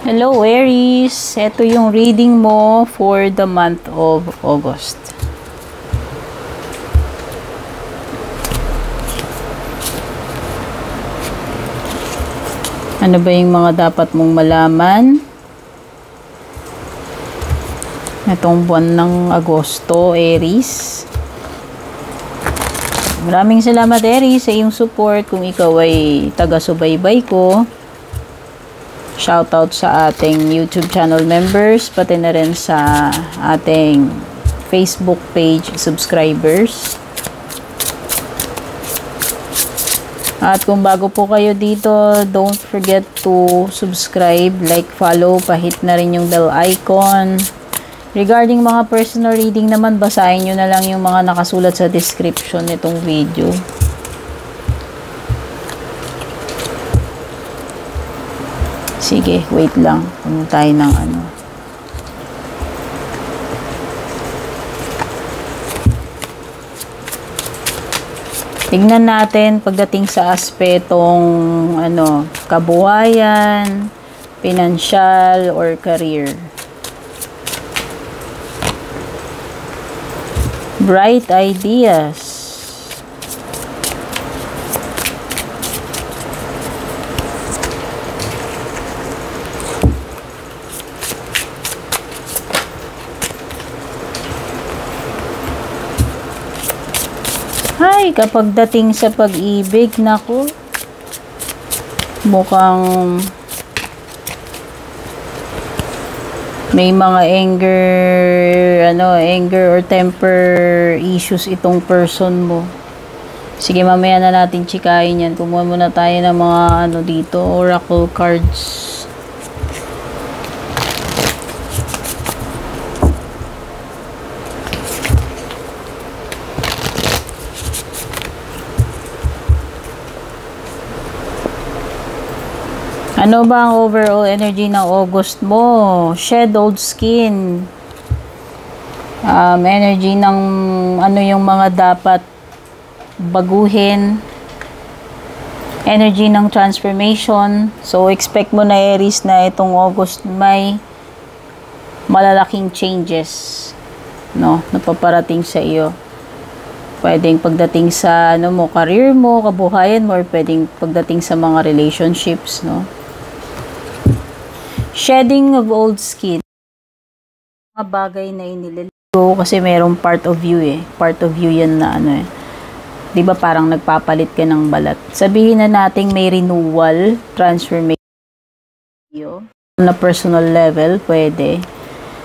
Hello Aries, ito yung reading mo for the month of August. Ano ba yung mga dapat mong malaman itong buwan ng Agosto, Aries? Maraming salamat Aries sa iyong support. Kung ikaw ay taga-subaybay ko, shoutout sa ating YouTube channel members, pati na rin sa ating Facebook page subscribers. At kung bago po kayo dito, don't forget to subscribe, like, follow, pahit na rin yung bell icon. Regarding mga personal reading naman, basahin nyo na lang yung mga nakasulat sa description nitong video. Sige, wait lang. Puno tayo ng ano. Tignan natin pagdating sa aspetong ano, kabuhayan, financial, or career. Bright ideas. Ay, kapag dating sa pag-ibig, naku, mukhang may mga anger or temper issues itong person mo. Sige, mamaya na natin chikahin yan. Kumuha muna tayo ng mga ano dito, oracle cards. Ano ba ang overall energy ng August mo? Shed old skin. Energy ng ano yung mga dapat baguhin. Energy ng transformation. So, expect mo na Aries na itong August may malalaking changes, no, napaparating sa iyo. Pwedeng pagdating sa ano mo, career mo, kabuhayan mo, or pwedeng pagdating sa mga relationships, no. Shedding of old skin. Mga bagay na inililigo kasi mayroong part of you Part of you yan na ano 'Di ba parang nagpapalit ka ng balat. Sabihin na nating may renewal, transformation na personal level, pwede.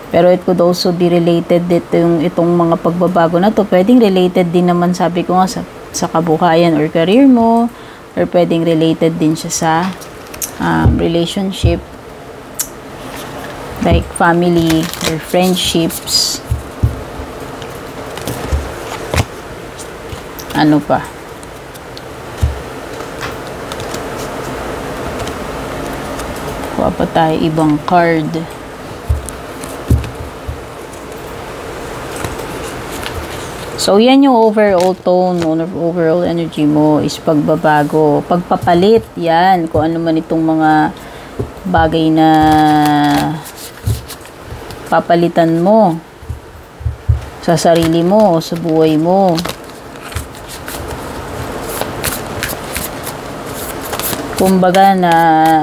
Pero it could also be related itong mga pagbabago na to. Pwedeng related din naman, sabi ko nga, sa kabuhayan or career mo, or pwedeng related din siya sa relationship, like family or friendships. Ano pa? Kuha pa tayo ibang card. So, yan yung overall tone, overall energy mo is pagbabago, pagpapalit, yan. Kung ano man itong mga bagay na papalitan mo sa sarili mo o sa buhay mo. Kumbaga na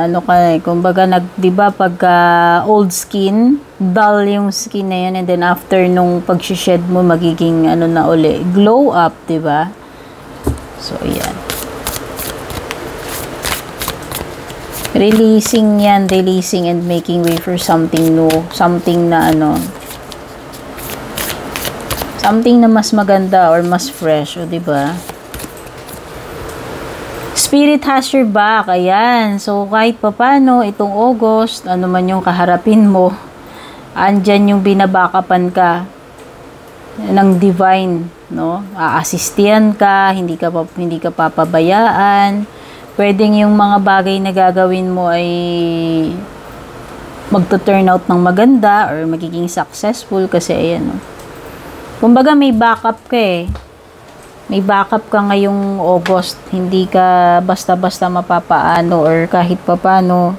ano ka, kumbaga 'di ba pagka old skin, dull yung skin na yun, and then after nung pag-shed mo magiging ano na uli, glow up, 'di ba? So yan. Releasing and making way for something new, something na ano, something na mas maganda or mas fresh, o 'di ba? Spirit has your back. Ayan. So, kahit papano, itong August, ano man yung kaharapin mo, andyan yung binabakapan ka ng divine, no? Aasistihan ka, hindi ka papabayaan. Pwedeng yung mga bagay na gagawin mo ay magto-turn out ng maganda or magiging successful kasi ayan, no? Kumbaga may backup ka may backup ka ngayong August. Hindi ka basta-basta mapapaano or kahit papano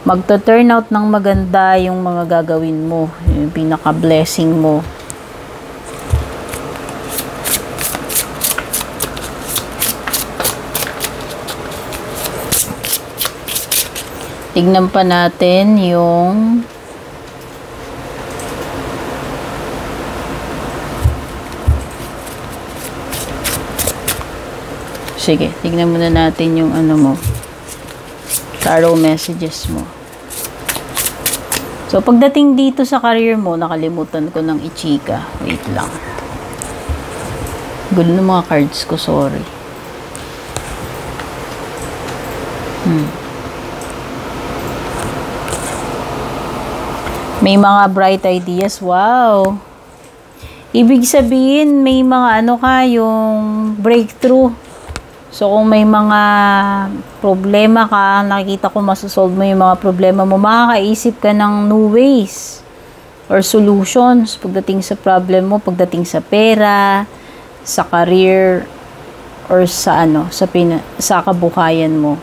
Magto-turn out ng maganda yung mga gagawin mo. Yung pinaka-blessing mo. Tignan pa natin yung sige, tignan muna natin yung ano mo. Tarot messages mo. So, pagdating dito sa career mo, nakalimutan ko ng ichika. Wait lang. Gulo ng mga cards ko, sorry. May mga bright ideas. Wow! Ibig sabihin, may mga ano ka, yung breakthrough. So, kung may mga problema ka, nakikita ko masasolve mo yung mga problema mo, makakaisip ka ng new ways or solutions pagdating sa problem mo, pagdating sa pera, sa career, or sa ano, sa kabuhayan mo.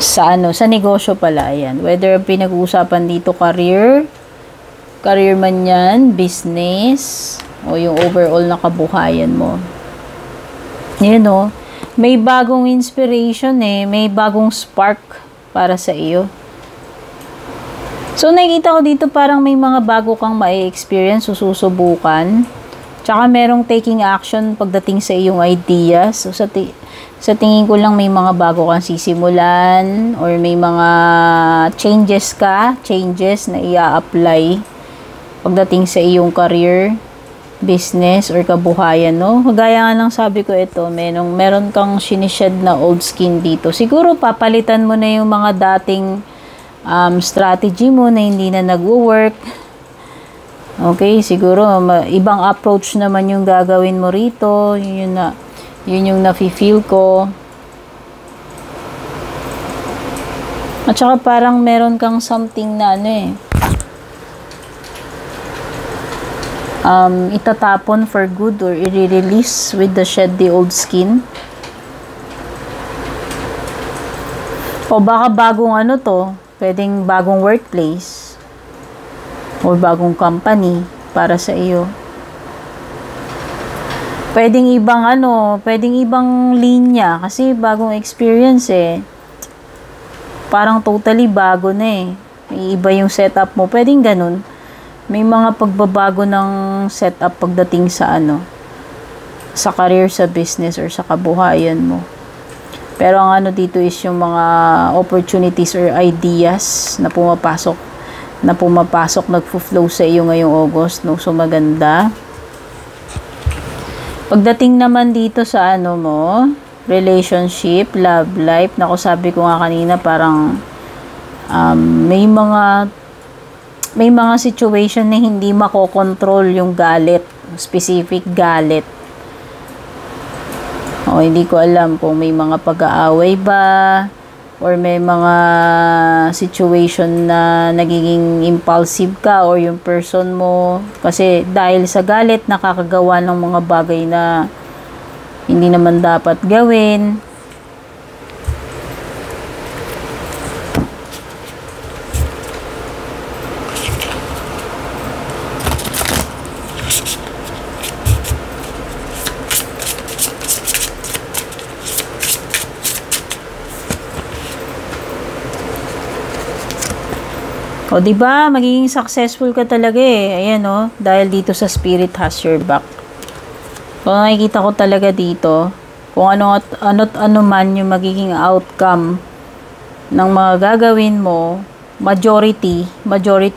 Sa ano, sa negosyo pala, ayan. Whether pinag-uusapan dito career man yan, business, o yung overall na kabuhayan mo. Yun o, may bagong inspiration may bagong spark para sa iyo. So, nakikita ko dito parang may mga bago kang ma-experience, susubukan. Tsaka merong taking action pagdating sa iyong ideas. So, sa tingin ko lang may mga bago kang sisimulan or may mga changes na i-apply pagdating sa iyong career, business, or kabuhayan, no? Kagaya nga ng sabi ko ito, meron kang sinished na old skin dito. Siguro papalitan mo na yung mga dating strategy mo na hindi na nagwo-work. Okay, siguro ibang approach naman yung gagawin mo rito. Yun yung nafe-feel ko. At saka parang meron kang something na itatapon for good or i-release with the shed the old skin. O baka bagong pwedeng bagong workplace or bagong company para sa iyo. Pwedeng ibang linya kasi bagong experience Parang totally bago na May iba yung setup mo. Pwedeng ganun. May mga pagbabago ng setup pagdating sa sa career, sa business, or sa kabuhayan mo. Pero ang dito is yung mga opportunities or ideas na pumapasok, nagfo-flow sa iyo ngayong August, no? So, maganda. Pagdating naman dito sa relationship, love life, naku, sabi ko nga kanina, parang may mga situation na hindi makokontrol yung galit, specific galit. O, hindi ko alam kung may mga pag-aaway ba or may mga situation na nagiging impulsive ka or yung person mo. Kasi dahil sa galit, nakakagawa ng mga bagay na hindi naman dapat gawin. O, diba? Magiging successful ka talaga Ayan, dahil dito sa Spirit has your back. So, nakikita ko talaga dito kung ano man yung magiging outcome ng mga gagawin mo, majority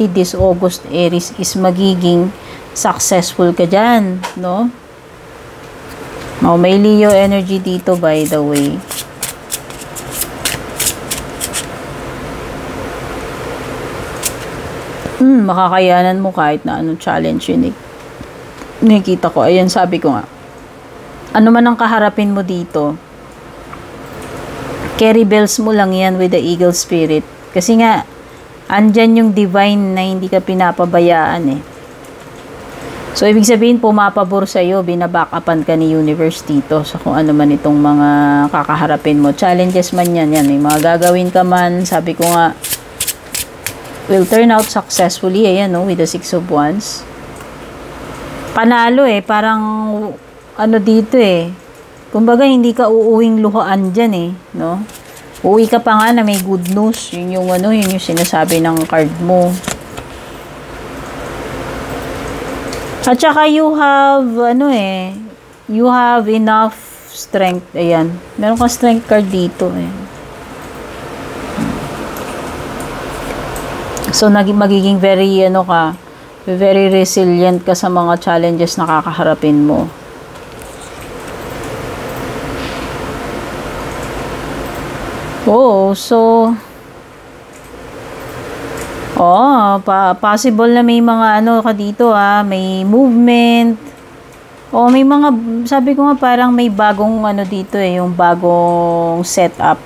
this August, Aries, is magiging successful ka dyan, no? O, may Leo energy dito, by the way. Makakayanan mo kahit na anong challenge yun nakikita ko. Ayan, sabi ko nga. Ano man ang kaharapin mo dito, carry bells mo lang yan with the eagle spirit. Kasi nga, andyan yung divine na hindi ka pinapabayaan So, ibig sabihin, pumapabor sa'yo, binabackupan ka ni universe dito sa kung ano man itong mga kakaharapin mo. Challenges man yan, yan. Yung mga gagawin ka man, sabi ko nga, will turn out successfully. Ayan, no, with the 6 of Wands. Panalo parang, ano dito kumbaga, hindi ka uuwing luhaan dyan no? Uuwi ka pa nga na may good news. Yun yung ano, yun yung sinasabi ng card mo. At saka you have, you have enough strength. Ayan. Meron kang strength card dito. So, magiging very, very resilient ka sa mga challenges na kakaharapin mo. So, possible na may mga ka dito may movement. May mga, sabi ko nga parang may bagong dito yung bagong setup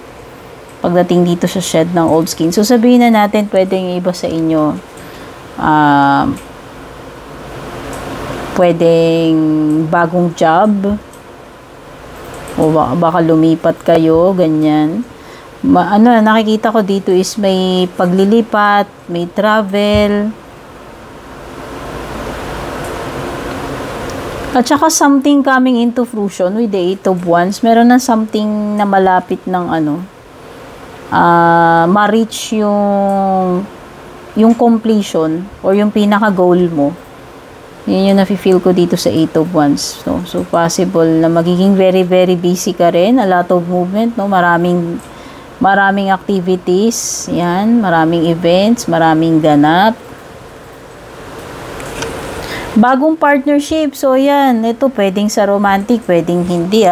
pagdating dito sa shed ng old skin. So, sabihin na natin pwedeng iba sa inyo. Pwedeng bagong job. O baka lumipat kayo, ganyan. Nakikita ko dito is may paglilipat, may travel. At saka something coming into fruition with the 8 of Wands. Meron na something na malapit ng ma-reach yung completion or yung pinaka-goal mo. Yun yung nafe-feel ko dito sa 8 of Wands. So possible na magiging very, very busy ka rin. A lot of movement, no? Maraming activities, yan, maraming events, maraming ganap. Bagong partnership, so yan, ito pwedeng sa romantic, pwedeng hindi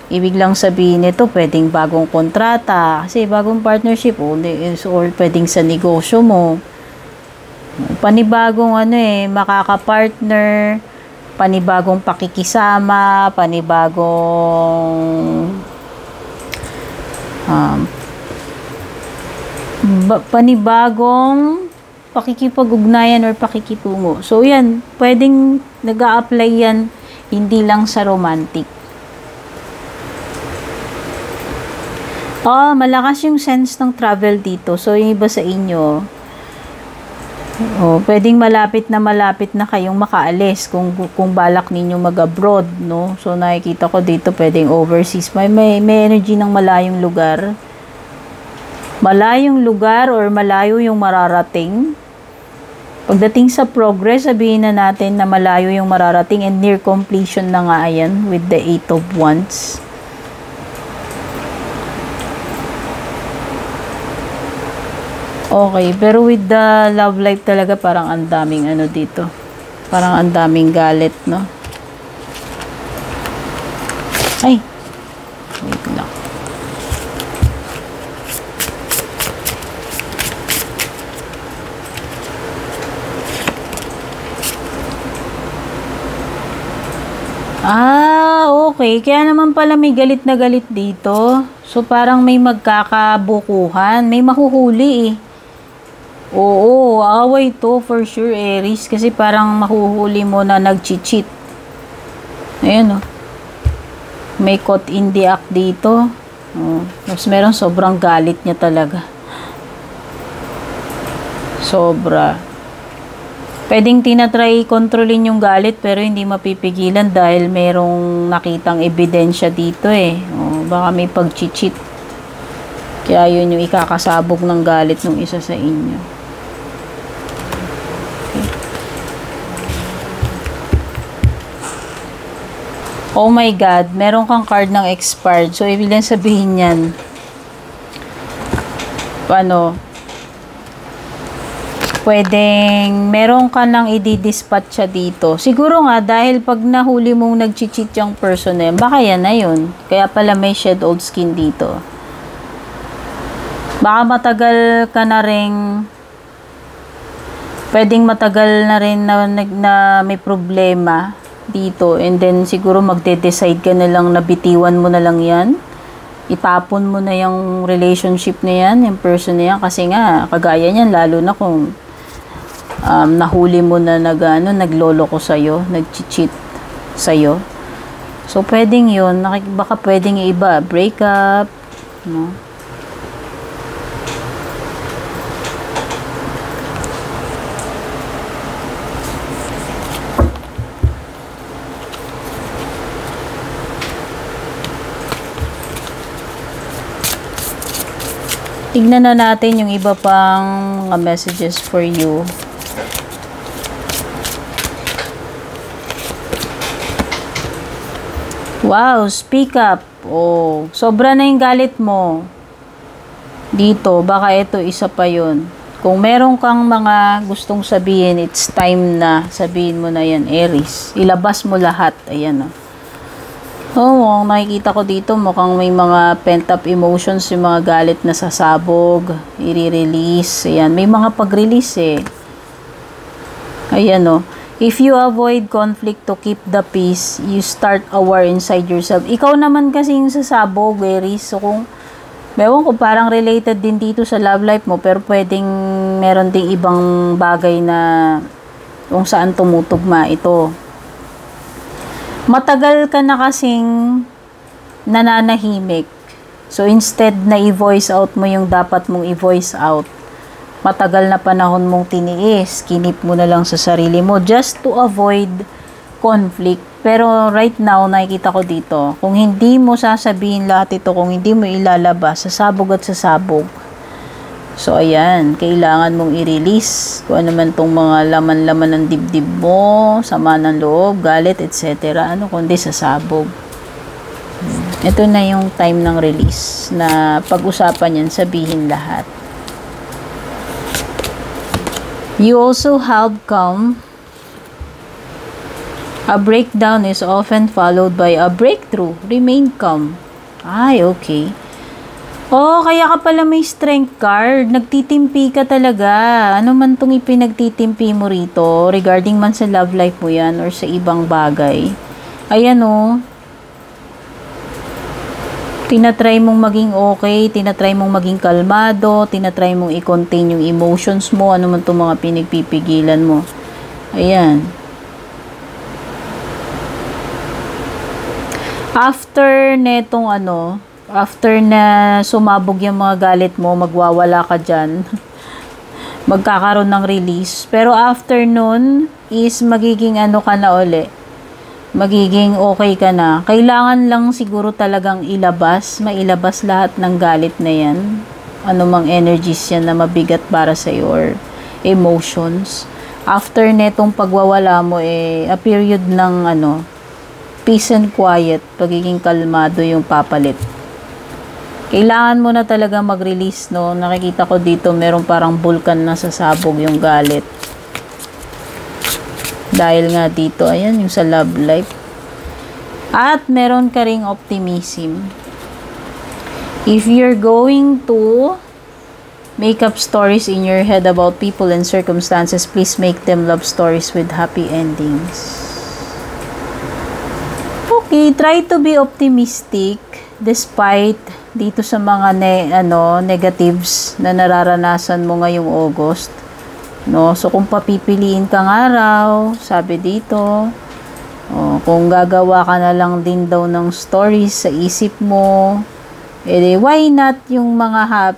ibig lang sabihin ito, pwedeng bagong kontrata, kasi bagong partnership, or pwedeng sa negosyo mo. Panibagong makaka-partner, panibagong pakikisama, panibagong pakikipag-ugnayan or pakikitungo. So, yan. Pwedeng nag-a-apply yan hindi lang sa romantic. Malakas yung sense ng travel dito. So, yung iba sa inyo, pwedeng malapit na kayong makaalis kung balak ninyo mag-abroad, no? So, nakikita ko dito pwedeng overseas. May energy ng malayong lugar. Malayong lugar or malayo yung mararating. Pagdating sa progress, sabihin na natin na malayo yung mararating and near completion na nga yan with the 8 of Wands. Okay, pero with the love life talaga parang ang daming dito. Parang ang daming galit, no? Ay! Wait lang. Okay. Kaya naman pala may galit na galit dito. So, parang may magkakabukuhan. May mahuhuli Oo, away to for sure, Aries. Kasi parang mahuhuli mo na nag-cheat. Ayan, may caught in the act dito. Tapos meron sobrang galit niya talaga. Sobra. Pwedeng tinatry kontrolin yung galit pero hindi mapipigilan dahil merong nakitang ebidensya dito baka may pag-cheat. Kaya yun yung ikakasabog ng galit ng isa sa inyo. Okay. Oh my God, meron kang card ng expired. So, ibig lang sabihin yan. Pwedeng meron ka nang i-dispatch siya dito. Siguro nga dahil pag nahuli mong nag-cheat yung person baka yan na yun. Kaya pala may shed old skin dito. Baka matagal ka na rin, pwedeng matagal na rin na may problema dito. And then siguro magde-decide ka na lang na bitiwan mo na lang yan. Itapon mo na yung relationship na yan, yung person na yan. Kasi nga, kagaya niyan, lalo na kung nahuli mo na nagloloko sa'yo, nag-cheat sa'yo. So, pwedeng yun. Baka pwedeng iba. Break up. No? Tignan na natin yung iba pang messages for you. Wow, speak up. Oh, sobra na yung galit mo. Dito, baka ito isa pa yun. Kung meron kang mga gustong sabihin, it's time na sabihin mo na yan, Aries. Ilabas mo lahat. Ayan, oh, nakikita ko dito, mukhang may mga pent-up emotions, yung mga galit na sasabog, i-release. Ayan, may mga pag-release eh. Ayan, oh. If you avoid conflict to keep the peace, you start a war inside yourself. Ikaw naman kasi yung sasabog, Aries. So, kung, meron ko parang related din dito sa love life mo, pero pwedeng meron ding ibang bagay na kung saan tumutugma ito. Matagal ka na kasing nananahimik. So, instead na i-voice out mo yung dapat mong i-voice out, matagal na panahon mong tiniis, kinip mo na lang sa sarili mo just to avoid conflict. Pero right now, nakikita ko dito, kung hindi mo sasabihin lahat ito, kung hindi mo ilalabas, sasabog at sasabog. So, ayan, kailangan mong i-release kung ano man itong mga laman-laman ng dibdib mo, sama ng loob, galit, etc. Kundi sasabog. Ito na yung time ng release na pag-usapan yan, sabihin lahat. You also have calm. A breakdown is often followed by a breakthrough. Remain calm. Ay, okay. Oh, kaya ka pala may strength card. Nagtitimpi ka talaga. Ano man itong ipinagtitimpi mo rito, regarding man sa love life mo yan or sa ibang bagay. Ayan oh. Tinatry mong maging okay, tinatry mong maging kalmado, tinatry mong i-contain yung emotions mo, ano man itong mga pinagpipigilan mo. Ayan. After netong after na sumabog yung mga galit mo, magwawala ka dyan. Magkakaroon ng release. Pero after nun, is magiging ka na uli. Magiging okay ka na. Kailangan lang siguro talagang mailabas lahat ng galit na yan. Ano mang energies yan na mabigat para sa or emotions. After netong pagwawala mo, a period ng peace and quiet, pagiging kalmado yung papalit. Kailangan mo na talaga mag-release, no? Nakikita ko dito, meron parang vulkan na sasabog yung galit. Dahil nga dito, ayan, yung sa love life. At meron ka ring optimism. If you're going to make up stories in your head about people and circumstances, please make them love stories with happy endings. Okay, try to be optimistic despite dito sa mga negatives na nararanasan mo ngayong August. No, so kung papipiliin kang araw, sabi dito, kung gagawa ka na lang din daw ng stories sa isip mo, why not yung mga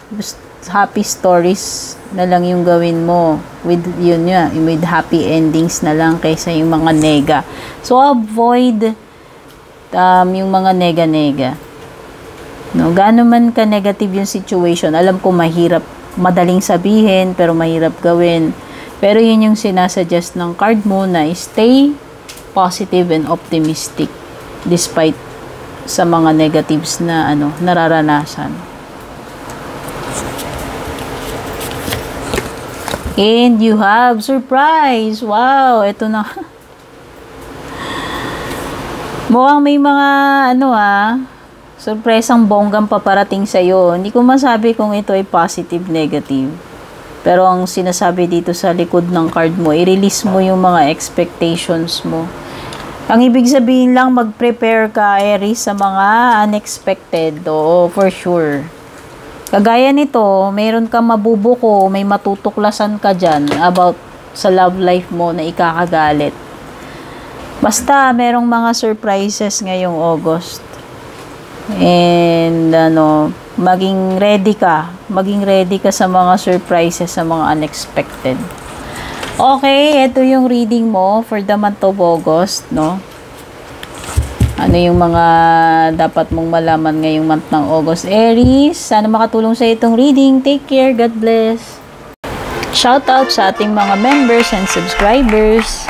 happy stories na lang yung gawin mo with with happy endings na lang kaysa yung mga nega. So avoid yung mga nega-nega. No, gaano man ka negative yung situation, alam ko madaling sabihin, pero mahirap gawin. Pero yun yung sinasuggest ng card mo na stay positive and optimistic despite sa mga negatives na nararanasan. And you have surprise. Wow, ito na. Mukhang may mga surpresang bonggang paparating sa'yo. Hindi ko masabi kung ito ay positive, negative. Pero ang sinasabi dito sa likod ng card mo, i-release mo yung mga expectations mo. Ang ibig sabihin lang, mag-prepare ka, Aries, sa mga unexpected. Oo, for sure. Kagaya nito, mayroon kang mabubuko, may matutuklasan ka dyan about sa love life mo na ikakagalit. Basta, merong mga surprises ngayong August. And, maging ready ka. Maging ready ka sa mga surprises, sa mga unexpected. Okay, ito yung reading mo for the month of August, no? Ano yung mga dapat mong malaman ngayong month ng August? Aries, sana makatulong sa itong reading. Take care. God bless. Shout out sa ating mga members and subscribers.